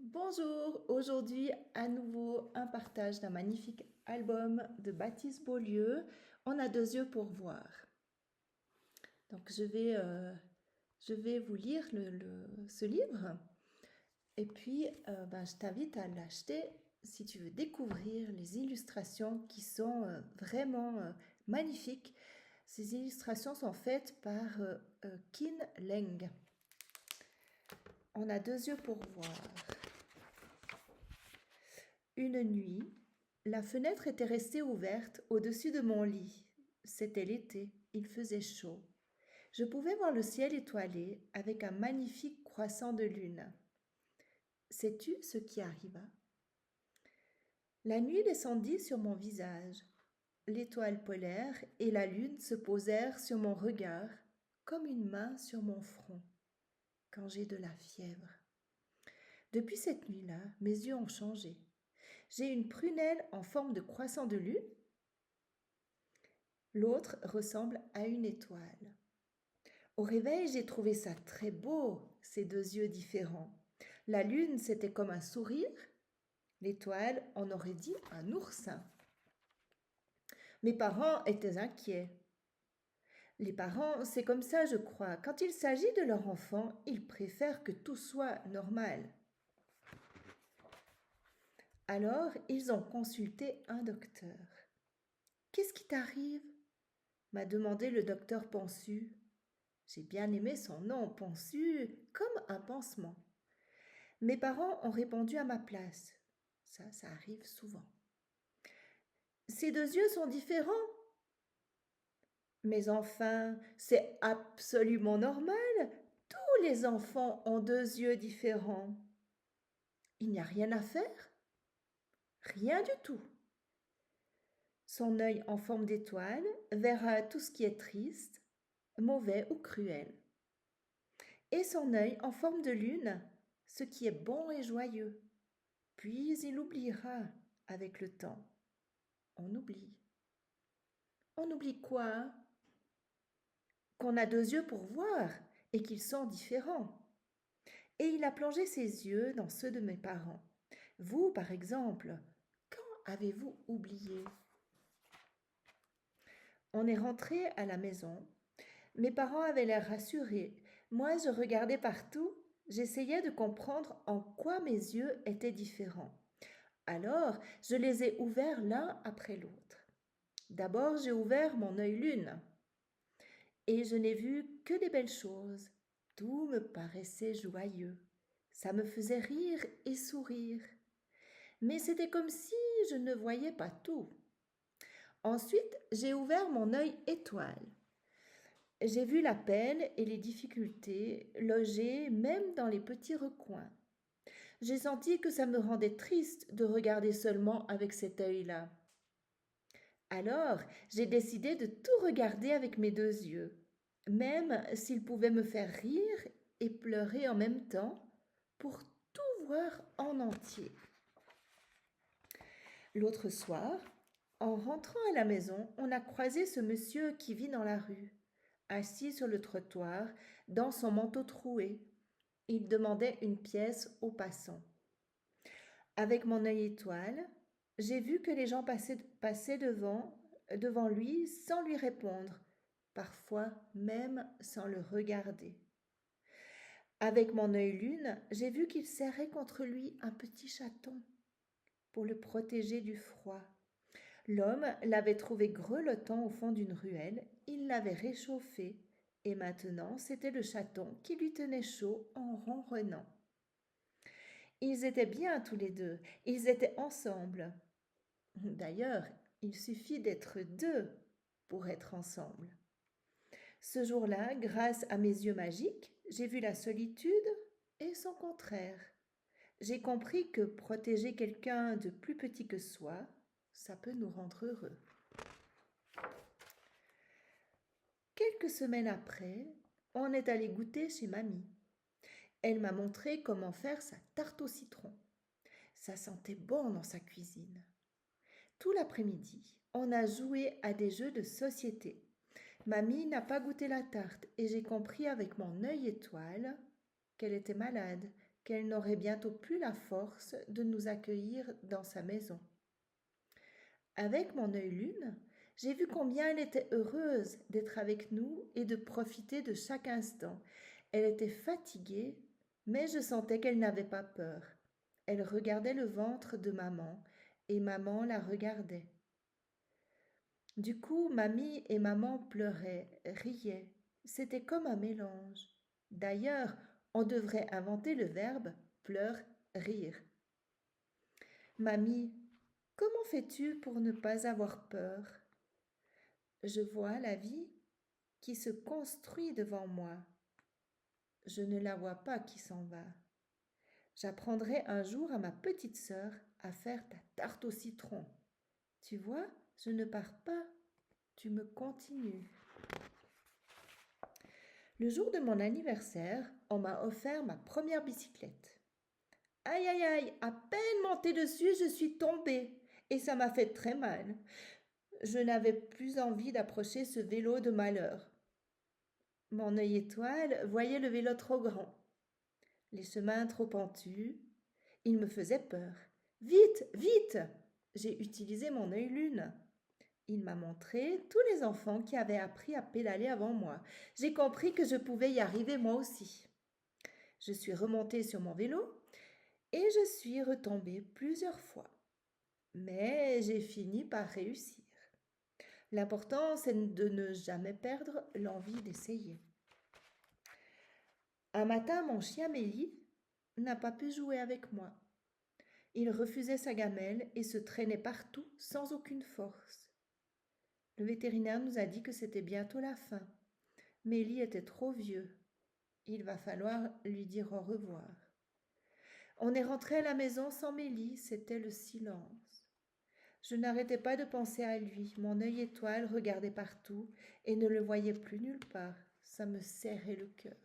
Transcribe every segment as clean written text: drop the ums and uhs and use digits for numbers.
Bonjour, aujourd'hui à nouveau un partage d'un magnifique album de Baptiste Beaulieu. On a deux yeux pour voir. Donc je vais vous lire ce livre et puis je t'invite à l'acheter si tu veux découvrir les illustrations qui sont vraiment magnifiques. Ces illustrations sont faites par Kin Leng. On a deux yeux pour voir. Une nuit, la fenêtre était restée ouverte au-dessus de mon lit. C'était l'été, il faisait chaud. Je pouvais voir le ciel étoilé avec un magnifique croissant de lune. Sais-tu ce qui arriva? La nuit descendit sur mon visage. L'étoile polaire et la lune se posèrent sur mon regard comme une main sur mon front quand j'ai de la fièvre. Depuis cette nuit-là, mes yeux ont changé. J'ai une prunelle en forme de croissant de lune. L'autre ressemble à une étoile. Au réveil, j'ai trouvé ça très beau, ces deux yeux différents. La lune, c'était comme un sourire. L'étoile, on aurait dit un oursin. Mes parents étaient inquiets. Les parents, c'est comme ça, je crois. Quand il s'agit de leur enfant, ils préfèrent que tout soit normal. Alors, ils ont consulté un docteur. « Qu'est-ce qui t'arrive » m'a demandé le docteur Pansu. J'ai bien aimé son nom, Pansu, comme un pansement. Mes parents ont répondu à ma place. Ça arrive souvent. Ces deux yeux sont différents. Mais enfin, c'est absolument normal. Tous les enfants ont deux yeux différents. Il n'y a rien à faire. Rien du tout. Son œil en forme d'étoile verra tout ce qui est triste, mauvais ou cruel. Et son œil en forme de lune, ce qui est bon et joyeux. Puis il oubliera avec le temps. On oublie. On oublie quoi? Qu'on a deux yeux pour voir et qu'ils sont différents. Et il a plongé ses yeux dans ceux de mes parents. Vous, par exemple, quand avez-vous oublié? On est rentré à la maison. Mes parents avaient l'air rassurés. Moi, je regardais partout. J'essayais de comprendre en quoi mes yeux étaient différents. Alors, je les ai ouverts l'un après l'autre. D'abord, j'ai ouvert mon œil lune. Et je n'ai vu que des belles choses. Tout me paraissait joyeux. Ça me faisait rire et sourire. Mais c'était comme si je ne voyais pas tout. Ensuite, j'ai ouvert mon œil étoile. J'ai vu la peine et les difficultés logées même dans les petits recoins. J'ai senti que ça me rendait triste de regarder seulement avec cet œil-là. Alors, j'ai décidé de tout regarder avec mes deux yeux, même s'ils pouvaient me faire rire et pleurer en même temps, pour tout voir en entier. L'autre soir, en rentrant à la maison, on a croisé ce monsieur qui vit dans la rue, assis sur le trottoir, dans son manteau troué. Il demandait une pièce aux passants. Avec mon œil étoile, j'ai vu que les gens passaient devant lui sans lui répondre, parfois même sans le regarder. Avec mon œil lune, j'ai vu qu'il serrait contre lui un petit chaton pour le protéger du froid. L'homme l'avait trouvé grelottant au fond d'une ruelle, il l'avait réchauffé, et maintenant c'était le chaton qui lui tenait chaud en ronronnant. Ils étaient bien tous les deux, ils étaient ensemble. D'ailleurs, il suffit d'être deux pour être ensemble. Ce jour-là, grâce à mes yeux magiques, j'ai vu la solitude et son contraire. J'ai compris que protéger quelqu'un de plus petit que soi, ça peut nous rendre heureux. Quelques semaines après, on est allé goûter chez mamie. Elle m'a montré comment faire sa tarte au citron. Ça sentait bon dans sa cuisine. Tout l'après-midi, on a joué à des jeux de société. Mamie n'a pas goûté la tarte et j'ai compris avec mon œil étoile qu'elle était malade qu'elle n'aurait bientôt plus la force de nous accueillir dans sa maison. Avec mon œil lune, j'ai vu combien elle était heureuse d'être avec nous et de profiter de chaque instant. Elle était fatiguée, mais je sentais qu'elle n'avait pas peur. Elle regardait le ventre de maman et maman la regardait. Du coup, mamie et maman pleuraient, riaient. C'était comme un mélange. D'ailleurs, on devrait inventer le verbe pleurer. Mamie, comment fais-tu pour ne pas avoir peur? Je vois la vie qui se construit devant moi. Je ne la vois pas qui s'en va. J'apprendrai un jour à ma petite sœur à faire ta tarte au citron. Tu vois, je ne pars pas, tu me continues. Le jour de mon anniversaire, on m'a offert ma première bicyclette. Aïe aïe aïe, à peine montée dessus, je suis tombée et ça m'a fait très mal. Je n'avais plus envie d'approcher ce vélo de malheur. Mon œil étoile voyait le vélo trop grand, les chemins trop pentus. Il me faisait peur. Vite, vite! J'ai utilisé mon œil lune. Il m'a montré tous les enfants qui avaient appris à pédaler avant moi. J'ai compris que je pouvais y arriver moi aussi. Je suis remontée sur mon vélo et je suis retombée plusieurs fois. Mais j'ai fini par réussir. L'important, c'est de ne jamais perdre l'envie d'essayer. Un matin, mon chien Mélie n'a pas pu jouer avec moi. Il refusait sa gamelle et se traînait partout sans aucune force. Le vétérinaire nous a dit que c'était bientôt la fin. Mélie était trop vieux. Il va falloir lui dire au revoir. On est rentré à la maison sans Mélie, c'était le silence. Je n'arrêtais pas de penser à lui. Mon œil étoile regardait partout et ne le voyait plus nulle part. Ça me serrait le cœur.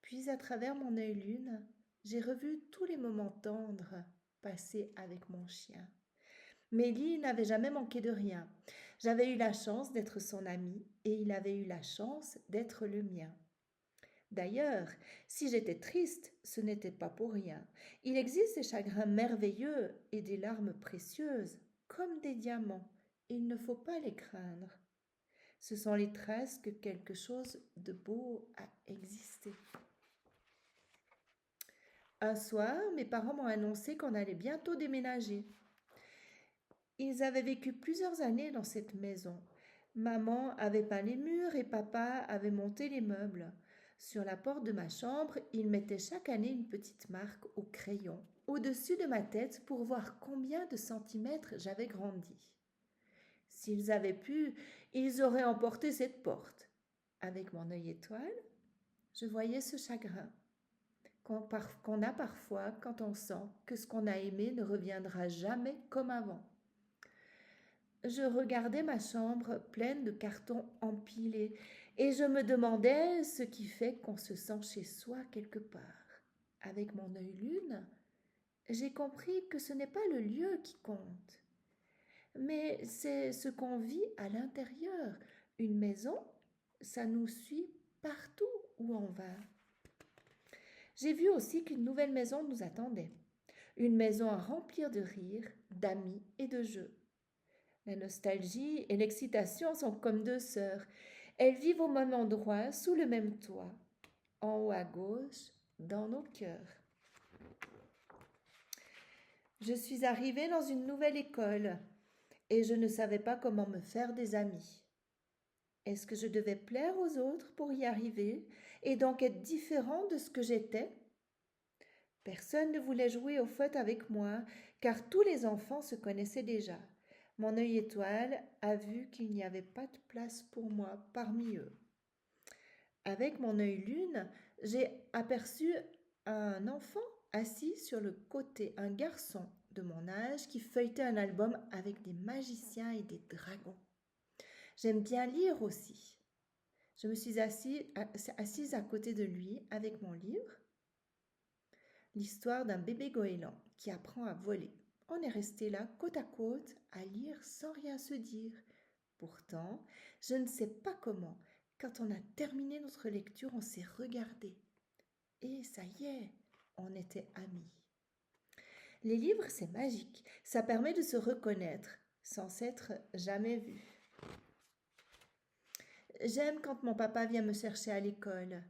Puis à travers mon œil lune, j'ai revu tous les moments tendres passés avec mon chien. Mélie n'avait jamais manqué de rien. J'avais eu la chance d'être son ami et il avait eu la chance d'être le mien. D'ailleurs, si j'étais triste, ce n'était pas pour rien. Il existe des chagrins merveilleux et des larmes précieuses, comme des diamants, et il ne faut pas les craindre. Ce sont les traces que quelque chose de beau a existé. Un soir, mes parents m'ont annoncé qu'on allait bientôt déménager. Ils avaient vécu plusieurs années dans cette maison. Maman avait peint les murs et papa avait monté les meubles. Sur la porte de ma chambre, ils mettaient chaque année une petite marque au crayon au-dessus de ma tête pour voir combien de centimètres j'avais grandi. S'ils avaient pu, ils auraient emporté cette porte. Avec mon œil étoile, je voyais ce chagrin qu'on a parfois quand on sent que ce qu'on a aimé ne reviendra jamais comme avant. Je regardais ma chambre pleine de cartons empilés et je me demandais ce qui fait qu'on se sent chez soi quelque part. Avec mon œil lune, j'ai compris que ce n'est pas le lieu qui compte, mais c'est ce qu'on vit à l'intérieur. Une maison, ça nous suit partout où on va. J'ai vu aussi qu'une nouvelle maison nous attendait. Une maison à remplir de rires, d'amis et de jeux. La nostalgie et l'excitation sont comme deux sœurs. Elles vivent au même endroit, sous le même toit, en haut à gauche, dans nos cœurs. Je suis arrivée dans une nouvelle école et je ne savais pas comment me faire des amis. Est-ce que je devais plaire aux autres pour y arriver et donc être différent de ce que j'étais? Personne ne voulait jouer au foot avec moi car tous les enfants se connaissaient déjà. Mon œil étoile a vu qu'il n'y avait pas de place pour moi parmi eux. Avec mon œil lune, j'ai aperçu un enfant assis sur le côté, un garçon de mon âge qui feuilletait un album avec des magiciens et des dragons. J'aime bien lire aussi. Je me suis assise à côté de lui avec mon livre, l'histoire d'un bébé goéland qui apprend à voler. On est resté là, côte à côte, à lire sans rien se dire. Pourtant, je ne sais pas comment, quand on a terminé notre lecture, on s'est regardé. et ça y est, on était amis. Les livres, c'est magique. Ça permet de se reconnaître sans s'être jamais vu. J'aime quand mon papa vient me chercher à l'école.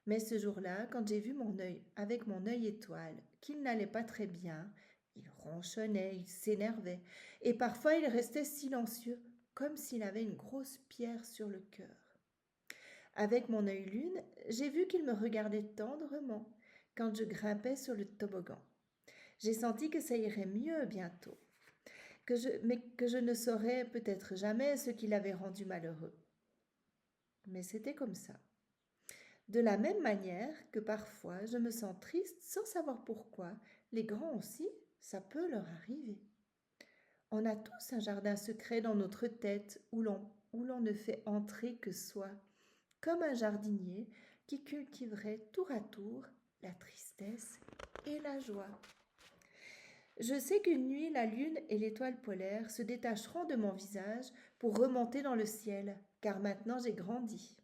Mais ce jour-là, quand j'ai vu avec mon œil étoile, qu'il n'allait pas très bien, il ronchonnait, il s'énervait, et parfois il restait silencieux, comme s'il avait une grosse pierre sur le cœur. Avec mon œil lune, j'ai vu qu'il me regardait tendrement quand je grimpais sur le toboggan. J'ai senti que ça irait mieux bientôt, mais que je ne saurais peut-être jamais ce qui l'avait rendu malheureux. Mais c'était comme ça. De la même manière que parfois je me sens triste sans savoir pourquoi, les grands aussi, ça peut leur arriver. On a tous un jardin secret dans notre tête où l'on ne fait entrer que soi, comme un jardinier qui cultiverait tour à tour la tristesse et la joie. Je sais qu'une nuit, la lune et l'étoile polaire se détacheront de mon visage pour remonter dans le ciel, car maintenant j'ai grandi.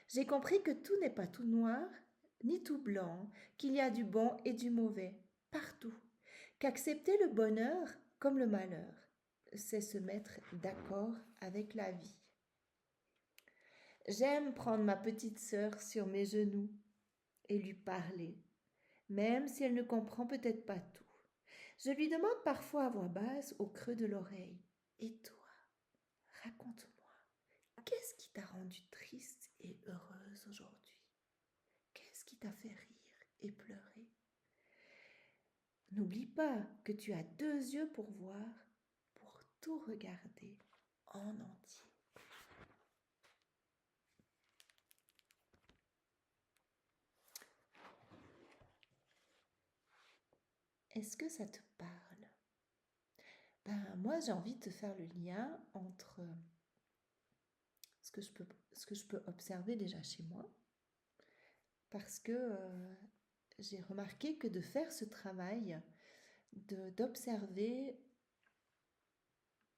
J'ai compris que tout n'est pas tout noir, ni tout blanc, qu'il y a du bon et du mauvais, partout, qu'accepter le bonheur comme le malheur, c'est se mettre d'accord avec la vie. J'aime prendre ma petite sœur sur mes genoux et lui parler, même si elle ne comprend peut-être pas tout. Je lui demande parfois à voix basse, au creux de l'oreille, « Et toi, raconte-moi, qu'est-ce qui t'a rendue triste et heureuse aujourd'hui? Qu'est-ce qui t'a fait rire et pleurer? N'oublie pas que tu as 2 yeux pour voir, pour tout regarder en entier. » Est-ce que ça te parle? Moi, j'ai envie de te faire le lien entre ce que je peux observer déjà chez moi, parce que j'ai remarqué que de faire ce travail, d'observer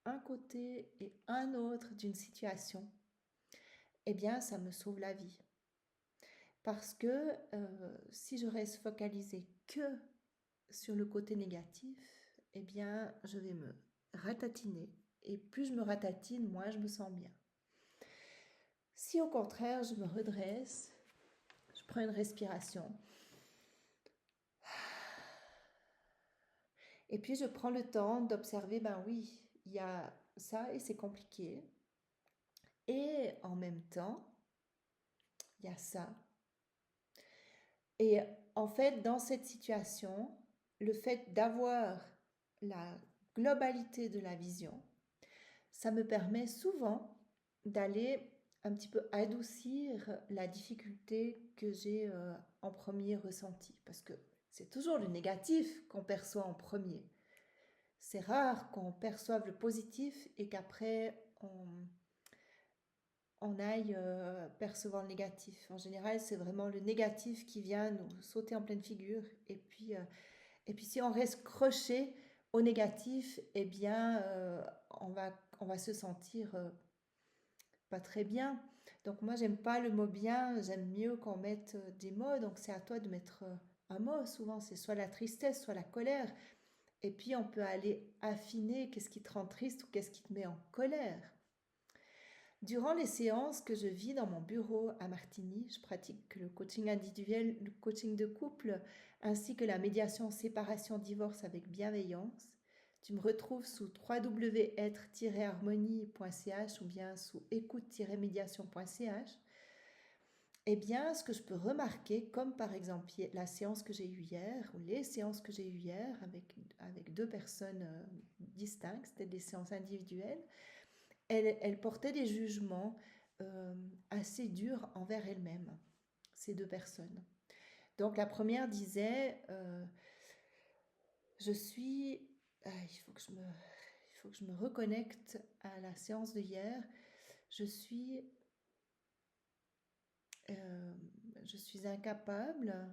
un côté et un autre d'une situation, eh bien, ça me sauve la vie. Parce que si je reste focalisée que sur le côté négatif, eh bien, je vais me ratatiner. Et plus je me ratatine, moins je me sens bien. Si au contraire, je me redresse, je prends une respiration, et puis je prends le temps d'observer, ben oui, il y a ça et c'est compliqué. Et en même temps, il y a ça. Et en fait, dans cette situation, le fait d'avoir la globalité de la vision, ça me permet souvent d'aller un petit peu adoucir la difficulté que j'ai en premier ressentie. Parce que c'est toujours le négatif qu'on perçoit en premier. C'est rare qu'on perçoive le positif et qu'après on aille percevoir le négatif. En général, c'est vraiment le négatif qui vient nous sauter en pleine figure. Et puis si on reste croché au négatif, eh bien, on va se sentir pas très bien. Donc moi, j'aime pas le mot bien, j'aime mieux qu'on mette des mots. Donc c'est à toi de mettre un mot. Souvent, c'est soit la tristesse, soit la colère. Et puis, on peut aller affiner qu'est-ce qui te rend triste ou qu'est-ce qui te met en colère. Durant les séances que je vis dans mon bureau à Martigny, je pratique le coaching individuel, le coaching de couple, ainsi que la médiation séparation-divorce avec bienveillance. Tu me retrouves sous www.être-harmonie.ch ou bien sous écoute-médiation.ch. Eh bien, ce que je peux remarquer, comme par exemple la séance que j'ai eue hier, ou les séances que j'ai eues hier avec 2 personnes distinctes, c'était des séances individuelles, elles portaient des jugements assez durs envers elles-mêmes, ces 2 personnes. Donc la première disait, il faut que je me reconnecte à la séance de hier, je suis incapable,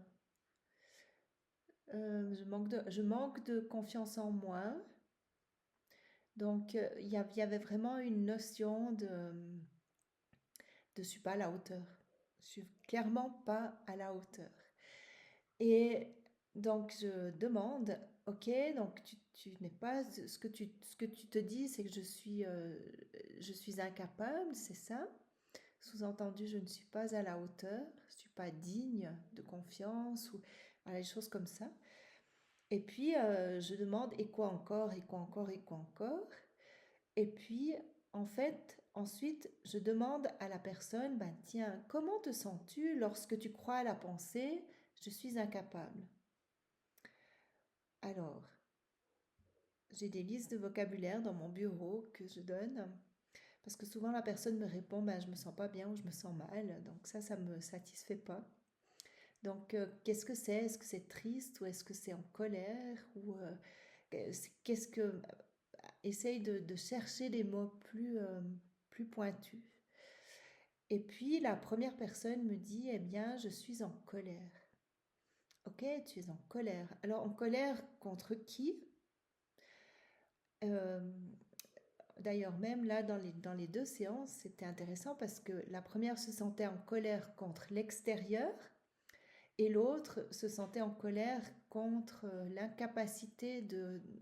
je manque de confiance en moi. Donc, il y avait vraiment une notion de je ne suis pas à la hauteur. Je suis clairement pas à la hauteur. Et donc, je demande, ok, donc tu n'es pas, ce que tu te dis, c'est que je suis incapable, c'est ça? Sous-entendu, je ne suis pas à la hauteur, je ne suis pas digne de confiance, ou voilà, des choses comme ça. Et puis, je demande, et quoi encore, et quoi encore, et quoi encore? Et puis, en fait, ensuite, je demande à la personne, ben tiens, comment te sens-tu lorsque tu crois à la pensée, je suis incapable? Alors, j'ai des listes de vocabulaire dans mon bureau que je donne, parce que souvent la personne me répond, ben je me sens pas bien ou je me sens mal, donc ça me satisfait pas. Donc, qu'est-ce que c'est? Est-ce que c'est triste ou est-ce que c'est en colère ou qu'est-ce que essaye de chercher des mots plus pointus. Et puis la première personne me dit, eh bien, je suis en colère. Ok, tu es en colère. Alors en colère contre qui? Euh, D'ailleurs, même là, dans les deux séances, c'était intéressant parce que la première se sentait en colère contre l'extérieur et l'autre se sentait en colère contre l'incapacité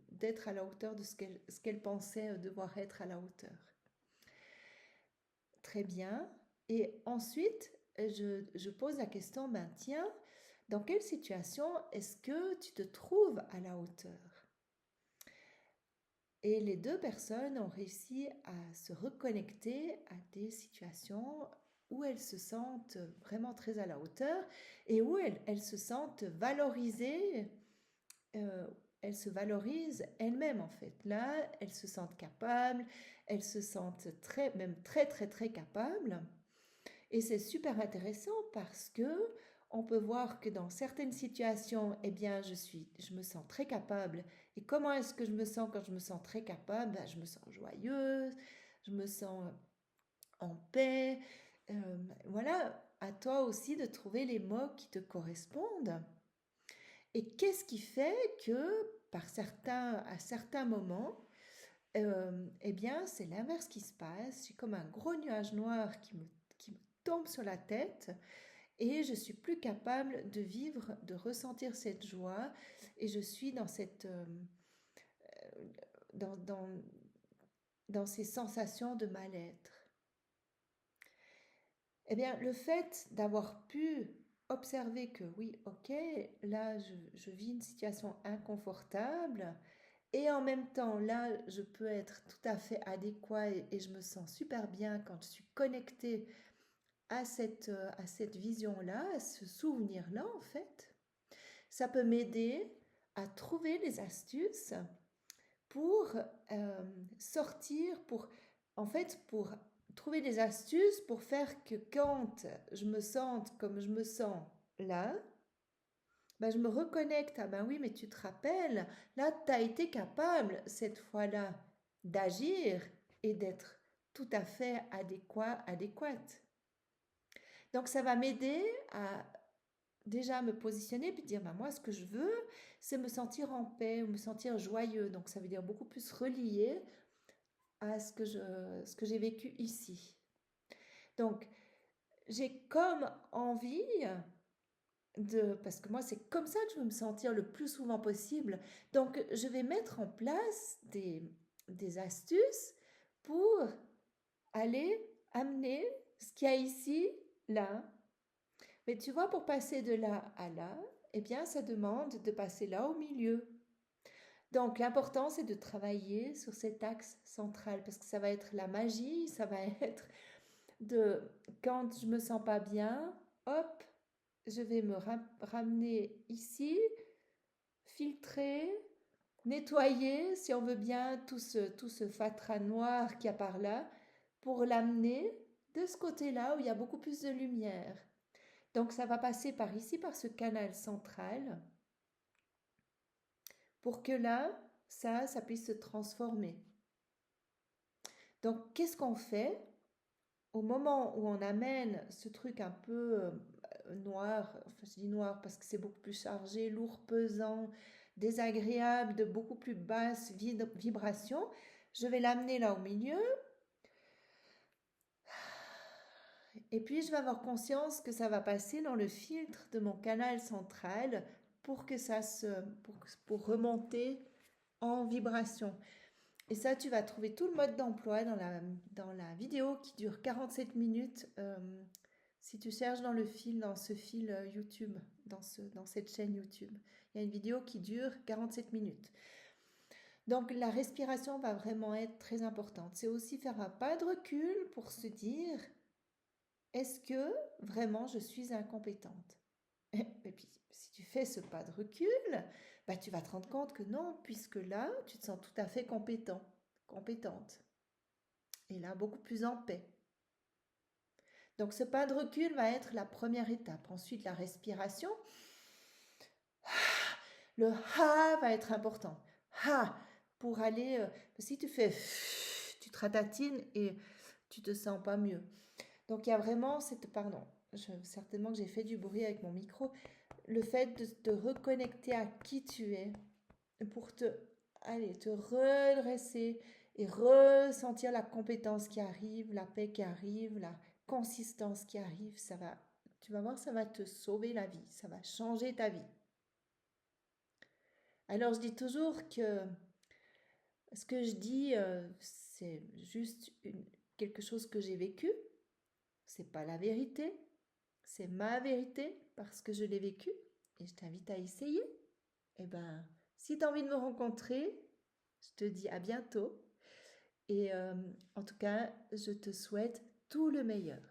d'être à la hauteur de ce qu'elle pensait devoir être à la hauteur. Très bien. Et ensuite, je pose la question, ben tiens, dans quelle situation est-ce que tu te trouves à la hauteur? Et les deux personnes ont réussi à se reconnecter à des situations où elles se sentent vraiment très à la hauteur et où elles se sentent valorisées, euh, elles se valorisent elles-mêmes en fait. Là, elles se sentent capables, elles se sentent même très capables. Et c'est super intéressant parce que on peut voir que dans certaines situations, eh bien, je me sens très capable. Et comment est-ce que je me sens quand je me sens très capable? Ben, je me sens joyeuse, je me sens en paix. Voilà, à toi aussi de trouver les mots qui te correspondent. Et qu'est-ce qui fait que, à certains moments, eh bien, c'est l'inverse qui se passe. J'ai comme un gros nuage noir qui me tombe sur la tête et je suis plus capable de vivre, de ressentir cette joie et je suis dans dans, dans, dans ces sensations de mal-être. Eh bien, le fait d'avoir pu observer que oui, ok, là, je vis une situation inconfortable et en même temps, là, je peux être tout à fait adéquat et je me sens super bien quand je suis connectée à cette vision-là, à ce souvenir-là, en fait. Ça peut m'aider à trouver des astuces pour sortir, en fait, pour trouver des astuces pour faire que quand je me sente comme je me sens là, ben je me reconnecte. Ah ben oui, mais tu te rappelles, là, tu as été capable cette fois-là d'agir et d'être tout à fait adéquate. Donc ça va m'aider à déjà me positionner puis dire, bah, moi, ce que je veux, c'est me sentir en paix ou me sentir joyeux. Donc, ça veut dire beaucoup plus relié à ce que j'ai vécu ici. Donc, j'ai comme envie parce que moi, c'est comme ça que je veux me sentir le plus souvent possible. Donc, je vais mettre en place des astuces pour aller amener ce qu'il y a ici, là. Mais tu vois, pour passer de là à là, eh bien, ça demande de passer là au milieu. Donc, l'important, c'est de travailler sur cet axe central parce que ça va être la magie, ça va être de quand je me sens pas bien, hop, je vais me ramener ici, filtrer, nettoyer, si on veut bien, tout ce fatras noir qu'il y a par là, pour l'amener de ce côté-là où il y a beaucoup plus de lumière. Donc ça va passer par ici, par ce canal central, pour que là, ça puisse se transformer. Donc qu'est-ce qu'on fait au moment où on amène ce truc un peu noir, enfin je dis noir parce que c'est beaucoup plus chargé, lourd, pesant, désagréable, de beaucoup plus basse vibration, je vais l'amener là au milieu Et puis, je vais avoir conscience que ça va passer dans le filtre de mon canal central pour que ça se, pour remonter en vibration. Et ça, tu vas trouver tout le mode d'emploi dans la vidéo qui dure 47 minutes. Si tu cherches dans le fil, dans ce fil YouTube, dans cette chaîne YouTube, il y a une vidéo qui dure 47 minutes. Donc la respiration va vraiment être très importante. C'est aussi faire un pas de recul pour se dire, est-ce que vraiment je suis incompétente? Et puis si tu fais ce pas de recul, bah, tu vas te rendre compte que non, puisque là, tu te sens tout à fait compétent, compétente. Et là, beaucoup plus en paix. Donc ce pas de recul va être la première étape. Ensuite, la respiration. Le ha va être important. Ha pour aller. Si tu fais, tu te ratatines et tu te sens pas mieux. Donc il y a vraiment cette. Pardon, certainement que j'ai fait du bruit avec mon micro. Le fait de te reconnecter à qui tu es pour te redresser et ressentir la compétence qui arrive, la paix qui arrive, la consistance qui arrive, tu vas voir, ça va te sauver la vie, ça va changer ta vie. Alors je dis toujours que ce que je dis, c'est juste quelque chose que j'ai vécu, c'est pas la vérité, c'est ma vérité parce que je l'ai vécu et je t'invite à essayer. Et ben, si tu as envie de me rencontrer, je te dis à bientôt. Et en tout cas, je te souhaite tout le meilleur.